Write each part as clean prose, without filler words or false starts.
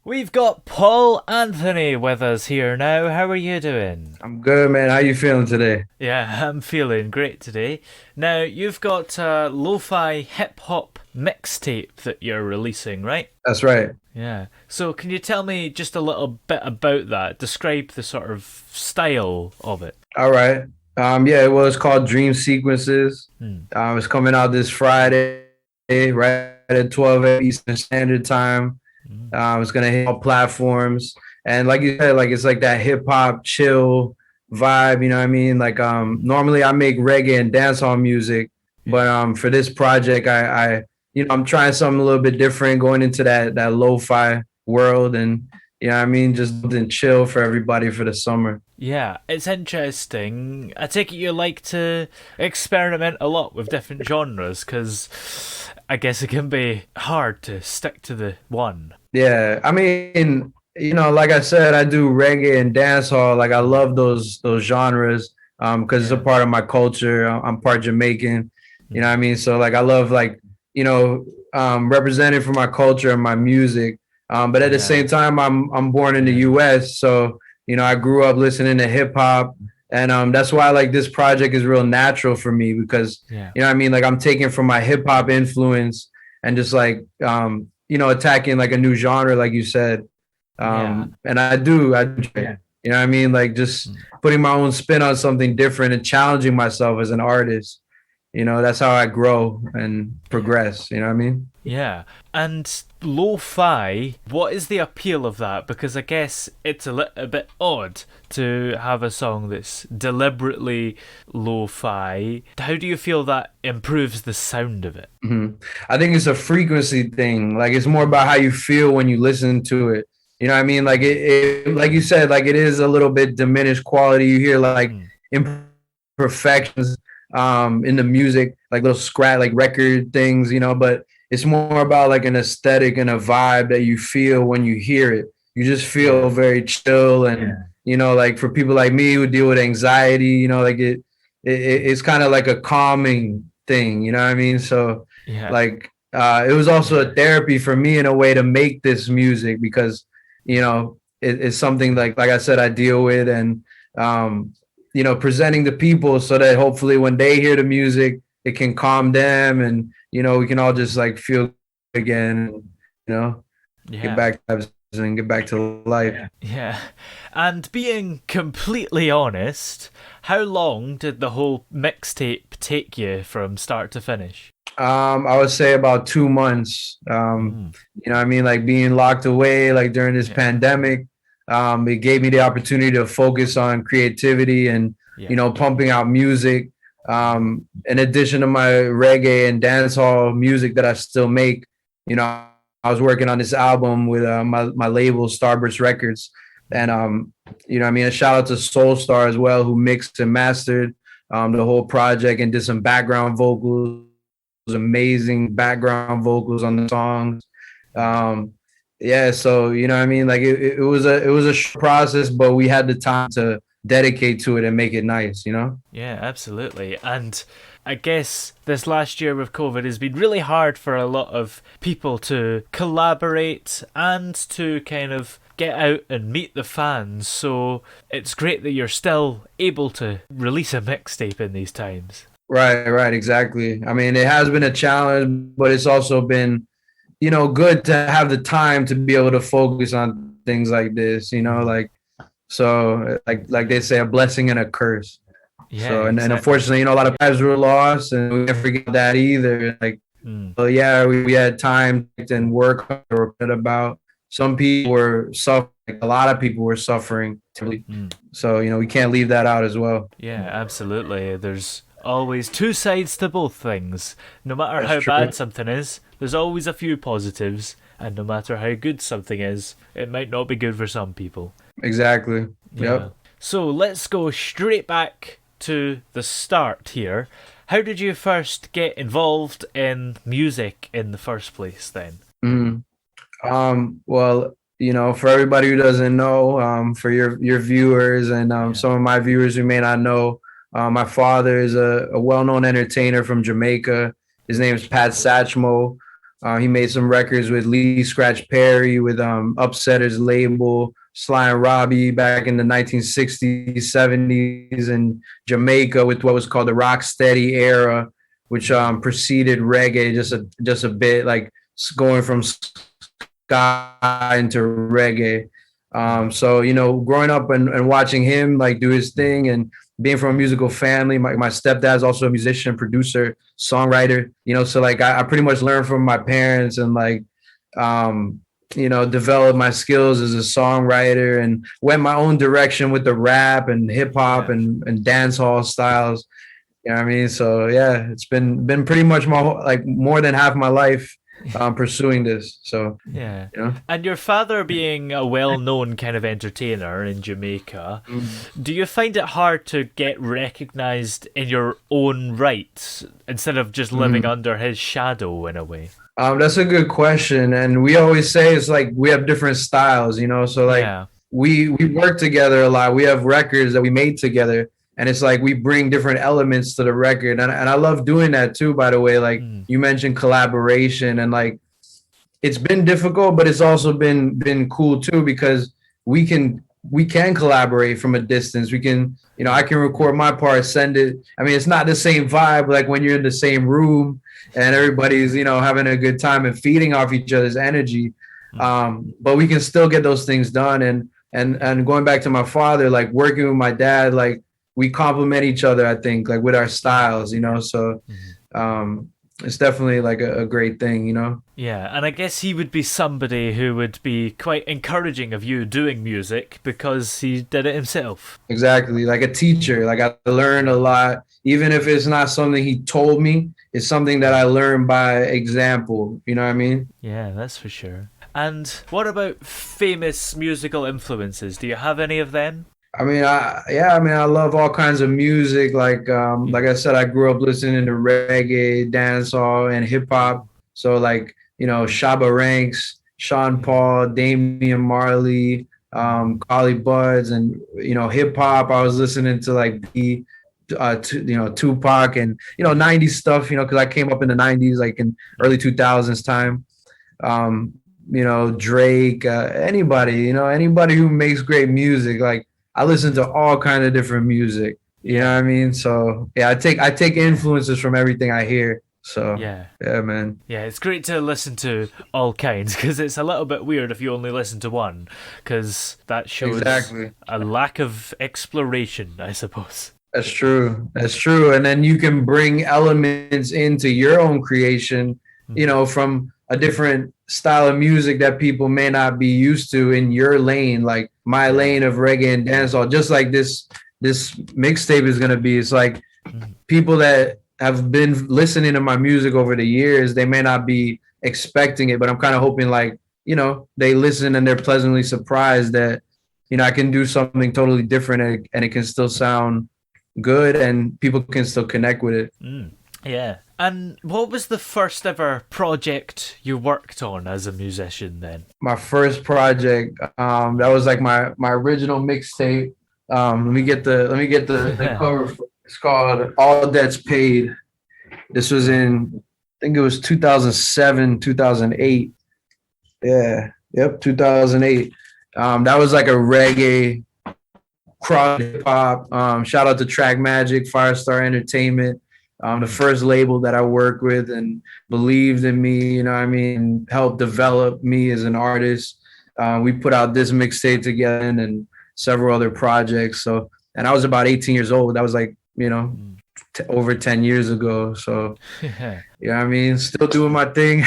We've got Paul Anthony with us here now. How are you doing? I'm good, man. How you feeling today? Yeah, I'm feeling great today. Now, you've got a LoFi Hip-Hop Mixtape that you're releasing, right? That's right. Yeah. So, can you tell me just a little bit about that? Describe the sort of style of it. All right. Yeah, well, it's called Dream Sequences. Hmm. It's coming out this Friday, right at 12 a.m. Eastern Standard Time. Hmm. It's gonna hit all platforms. And like you said, like it's like that hip hop chill vibe, you know what I mean? Like normally I make reggae and dancehall music, Yeah. but for this project I I'm trying something a little bit different, going into that lo-fi world, and you know what I mean, just something chill for everybody for the summer. Yeah, it's interesting. I take it you like to experiment a lot with different genres because I guess it can be hard to stick to the one. Yeah, I mean, like I said, I do reggae and dancehall. Like I Mm. love those genres because it's a Yeah. part of my culture. I'm part Jamaican, you know what I Mm. mean? So like I love like, representing for my culture and my music. But at the Yeah. same time, I'm born in the Yeah. US, so I grew up listening to hip hop, and that's why like this project is real natural for me because Yeah. you know what I mean, like I'm taking from my hip hop influence and just like attacking like a new genre, like you said. Yeah. And I do, Yeah. you know what I mean? Like just Mm. putting my own spin on something different and challenging myself as an artist. That's how I grow and Yeah. progress. You know what I mean? Yeah. And lo-fi, what is the appeal of that? Because I guess it's a little bit odd to have a song that's deliberately lo-fi. How do you feel that improves the sound of it? Mm-hmm. I think it's a frequency thing. Like it's more about Mm. how you feel when you listen to it. You know what I mean? Like Yeah. like you said, like it is a little bit diminished quality. You hear like Mm. imperfections in the music, like little scratch, like record things, but it's more about like an aesthetic and a vibe that you feel when you hear it. You just feel Yeah. very chill, and like for people like me who deal with anxiety, like it's kind of like a calming thing, you know what I mean? So Yeah. like it was also a therapy for me in a way to make this music because it's something like I said I deal with, and um presenting to people so that hopefully when they hear the music, it can calm them, and we can all just like feel again, you know, get Yeah. back to and get back to life. Yeah. And being completely honest, how long did the whole mixtape take you from start to finish? I would say about 2 months. Mm. You know what I mean? Like being locked away, like during this Yeah. pandemic, it gave me the opportunity to focus on creativity and, Yeah. pumping out music. Mm. In addition to my reggae and dancehall music that I still make, I was working on this album with my label, Starburst Records. And, Mm. I mean, a shout out to Solstarr as well, who mixed and mastered the whole project and did some background vocals, amazing background vocals on the songs. Mm. Um, yeah, so what I mean, like it was a short process, but we had the time to dedicate to it and make it nice. Yeah, absolutely. And I guess this last year with COVID has been really hard for a lot of people to collaborate and to kind of get out and meet the fans. So it's great that you're still able to release a mixtape in these times. Right, exactly. I mean, it has been a challenge, but it's also been good to have the time to be able to focus on things like this. Mm. Like so, like they say, a blessing and a curse. Yeah, So and exactly. unfortunately, a lot of lives were lost, and we can't forget that either. Like, Mm. well, yeah, we had time and work about. Some people were suffering. A lot of people were suffering. Mm. So we can't leave that out as well. Yeah, absolutely. There's always two sides to both things. No matter That's how true. bad something is, there's always a few positives, and no matter how good something is, it might not be good for some people. Exactly. Yeah. Yep. So let's go straight back to the start here. How did you first get involved in music in the first place then? Mhm. Well, for everybody who doesn't know, for your viewers and Yeah. some of my viewers who may not know, my father is a well-known entertainer from Jamaica. His name is Pat Satchmo. He made some records with Lee Scratch Perry, with Upsetter's label, Sly and Robbie back in the 1960s, 70s in Jamaica with what was called the Rocksteady era, which preceded reggae just a bit, like going from ska into reggae. So, you know, growing up and watching him like do his thing and being from a musical family, my stepdad's also a musician, producer, songwriter, you know, so like I pretty much learned from my parents and like, you know, developed my skills as a songwriter and went my own direction with the rap and hip hop and dancehall styles. You know what I mean? So yeah, it's been pretty much my like more than half my life pursuing this. So yeah, you know. And your father being a well-known kind of entertainer in Jamaica, do you find it hard to get recognized in your own right instead of just living under his shadow in a way? That's a good question, and we always say it's like we have different styles, you know. So like we work together a lot. We have records that we made together, and it's like we bring different elements to the record, and I love doing that too. By the way, like you mentioned collaboration, and like it's been difficult, but it's also been cool too because we can collaborate from a distance. We can, you know, I can record my part, send it. I mean, it's not the same vibe like when you're in the same room and everybody's, you know, having a good time and feeding off each other's energy. But we can still get those things done. And going back to my father, like working with my dad, like we complement each other, I think, like with our styles, you know. So it's definitely like a great thing, you know. Yeah, and I guess he would be somebody who would be quite encouraging of you doing music because he did it himself. Exactly, like a teacher. Like I learned a lot, even if it's not something he told me. It's something that I learned by example. You know what I mean? Yeah, that's for sure. And what about famous musical influences? Do you have any of them? I mean, I love all kinds of music. Like I said, I grew up listening to reggae, dancehall, and hip hop. So like, you know, Shabba Ranks, Sean Paul, Damian Marley, Collie Buddz, and you know, hip hop. I was listening to like Tupac and you know 90s stuff. You know, because I came up in the 90s, like in early 2000s time. You know, Drake, anybody. You know, anybody who makes great music, like. I listen to all kind of different music. You know what I mean? So yeah, I take influences from everything I hear. So yeah, man. Yeah, it's great to listen to all kinds because it's a little bit weird if you only listen to one because that shows a lack of exploration, I suppose. That's true. That's true. And then you can bring elements into your own creation, you know, from a different style of music that people may not be used to in your lane, like my lane of reggae and dancehall. Just like this mixtape is gonna be. It's like people that have been listening to my music over the years, they may not be expecting it, but I'm kind of hoping like, you know, they listen and they're pleasantly surprised that, you know, I can do something totally different and it can still sound good and people can still connect with it. Yeah. And what was the first ever project you worked on as a musician then? My first project, that was like my original mixtape. Let me get the cover. It's called All Debts Paid. This was in, I think it was 2007, 2008. Yeah. Yep. 2008. That was like a reggae cross hip hop. Shout out to Track Magic, Firestar Entertainment. The first label that I worked with and believed in me, you know what I mean, helped develop me as an artist. We put out this mixtape together and several other projects. So, and I was about 18 years old. That was like, you know, over 10 years ago. So, you know what I mean? Still doing my thing.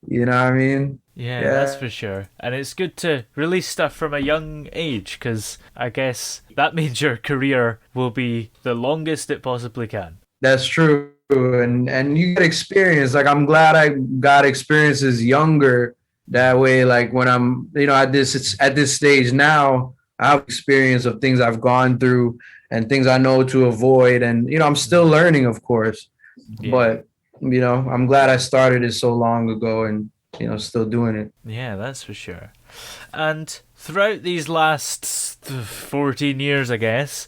You know what I mean? Yeah, that's for sure. And it's good to release stuff from a young age because I guess that means your career will be the longest it possibly can. That's true. And you get experience. Like I'm glad I got experiences younger. That way, like when I'm, you know, at this stage now, I have experience of things I've gone through and things I know to avoid. And, you know, I'm still learning, of course. But, you know, I'm glad I started it so long ago and, you know, still doing it. Yeah, that's for sure. And throughout these last 14 years, I guess,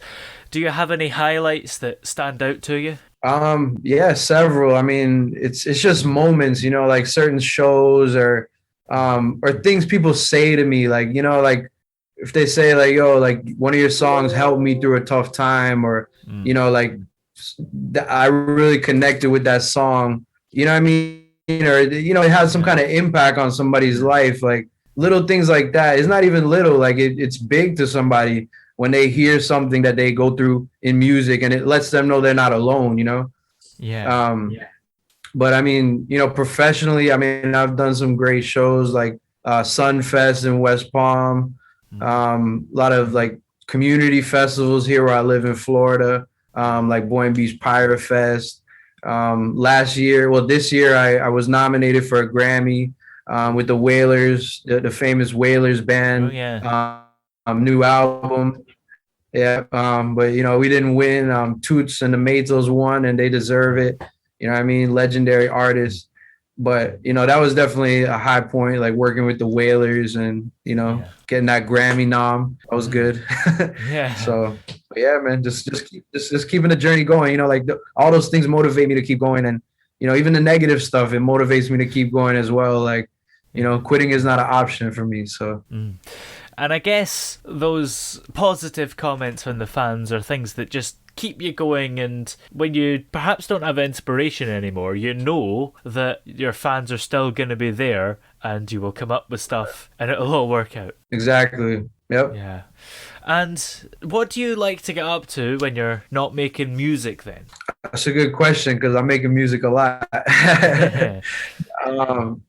do you have any highlights that stand out to you? Yeah, several. I mean, it's just moments, you know, like certain shows or things people say to me, like, you know, like if they say like, yo, like one of your songs helped me through a tough time, or, you know, like I really connected with that song, you know what I mean? Or, you know, it has some Yeah. kind of impact on somebody's life. Like little things like that. It's not even little, like it's big to somebody when they hear something that they go through in music, and it lets them know they're not alone, you know? Yeah. Yeah. But I mean, you know, professionally, I mean, I've done some great shows like Sunfest in West Palm, Mm. a lot of like community festivals here where I live in Florida, like Boynton Beach Pirate Fest. Last year, well, this year, I was nominated for a Grammy with the Wailers, the famous Wailers Oh band, yeah. new album. Yeah, but you know, we didn't win. Toots and the Maytals won, and they deserve it. You know what I mean? Legendary artists. But you know, that was definitely a high point, like working with the Wailers and, you know, Yeah. getting that Grammy nom. That was Mm. good. Yeah. So but yeah, man, just keeping the journey going. You know, like all those things motivate me to keep going, and you know, even the negative stuff, it motivates me to keep going as well. Like, you Yeah. know, quitting is not an option for me. So Mm. And I guess those positive comments from the fans are things that just keep you going, and when you perhaps don't have inspiration anymore, you know that your fans are still going to be there and you will come up with stuff and it'll all work out. exactly. Yep. Yeah. And what do you like to get up to when you're not making music then? That's a good question because I'm making music a lot.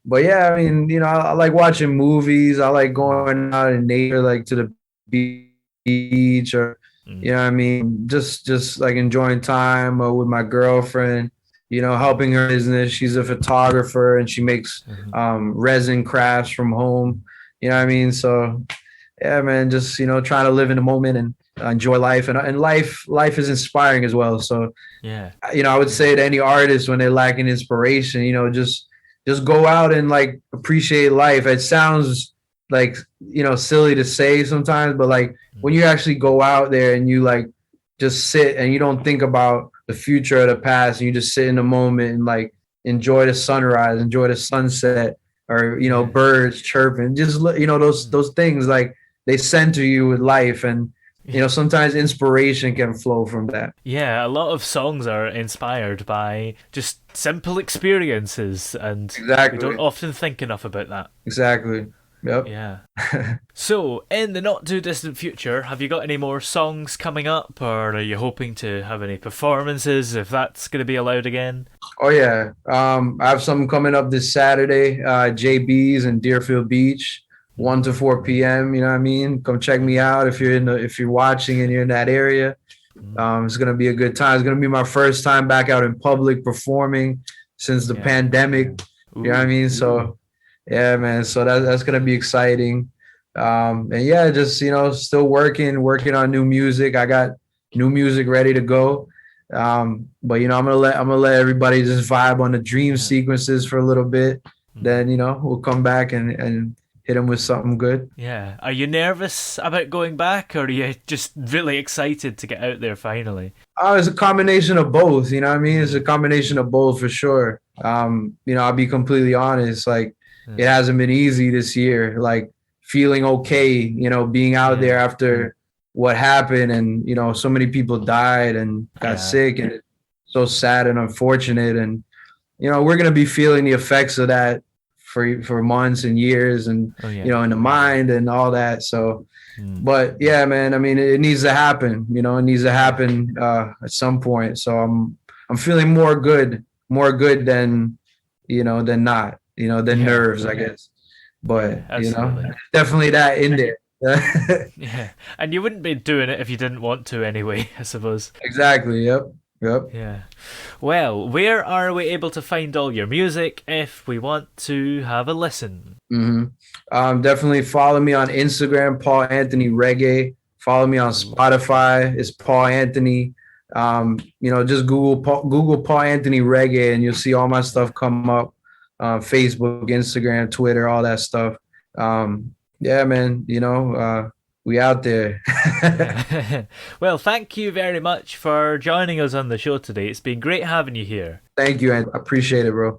But yeah, I mean, you know, I like watching movies. I like Mm. going out in nature, like to the beach, or Mm. you know, what I mean, just like enjoying time with my girlfriend. You know, helping her business. She's a photographer and she makes Mhm. resin crafts from home. You know what I mean? So yeah, man, just you know, trying to live in the moment and enjoy life, and life is inspiring as well. So Yeah. you know, I would say to any artist when they're lacking inspiration, you know, just go out and like appreciate life. It sounds like, you know, silly to say sometimes, but like Mm. when you actually go out there and you like just sit and you don't think about the future or the past, and you just sit in the moment and like enjoy the sunrise, enjoy the sunset, or you know, Yeah. birds chirping, just you know, Mm. those things like they center you with life. And you know, sometimes inspiration can flow from that. Yeah, a lot of songs are inspired by just simple experiences, and we don't Exactly. often think enough about that. Exactly. Yep. Yeah. So, in the not too distant future, have you got any more songs coming up, or are you hoping to have any performances if that's going to be allowed again? Oh yeah. I have something coming up this Saturday. JB's in Deerfield Beach, 1 to 4 p.m. You know what I mean? Come check me out if you're watching and you're in that area. Mm. It's gonna be a good time. It's gonna be my first time back out in public performing since the Yeah. pandemic. You know what I Ooh. mean? So yeah, man. So that's gonna be exciting. And yeah, just you know, still working on new music. I got new music ready to go. But you know, I'm gonna let everybody just vibe on the dream Yeah. sequences for a little bit. Mm. Then you know, we'll come back and hit them with something good. Yeah. Are you nervous about going back, or are you just really excited to get out there finally? It's a combination of both. You know what I mean? It's a Mm. combination of both for sure. You know, I'll be completely honest. Like, it Yeah. hasn't been easy this year. Like, feeling okay. You know, being out there Yeah. after what happened, and you know, so many people died and got Yeah. sick, and it's so sad and unfortunate. And you know, we're gonna be feeling the effects of that for months and years, and Oh you yeah. know, in the mind and all that. So Mm. but yeah, man, I mean, it needs to happen. You know, it needs to Yeah. happen at some point. So I'm feeling more good than you know than not. You know, than Yeah. nerves, I guess. Yeah. But you know, Absolutely. definitely that in there. Yeah. And you wouldn't be doing it if you didn't want to anyway, I suppose. Exactly. Yep. Yep. Yeah. Well, where are we able to find all your music if we want to have a listen? hmm Definitely follow me on Instagram, Paul Anthony Reggae. Follow me on Ooh. Spotify. It's Paul Anthony. You know, just Google Paul Anthony Reggae, and you'll see all my Yeah. stuff come up. Facebook, Instagram, Twitter, all that stuff. Yeah, man. You know, We out there. Well, thank you very much for joining us on the show today. It's been great having you here. Thank you. I appreciate it, bro.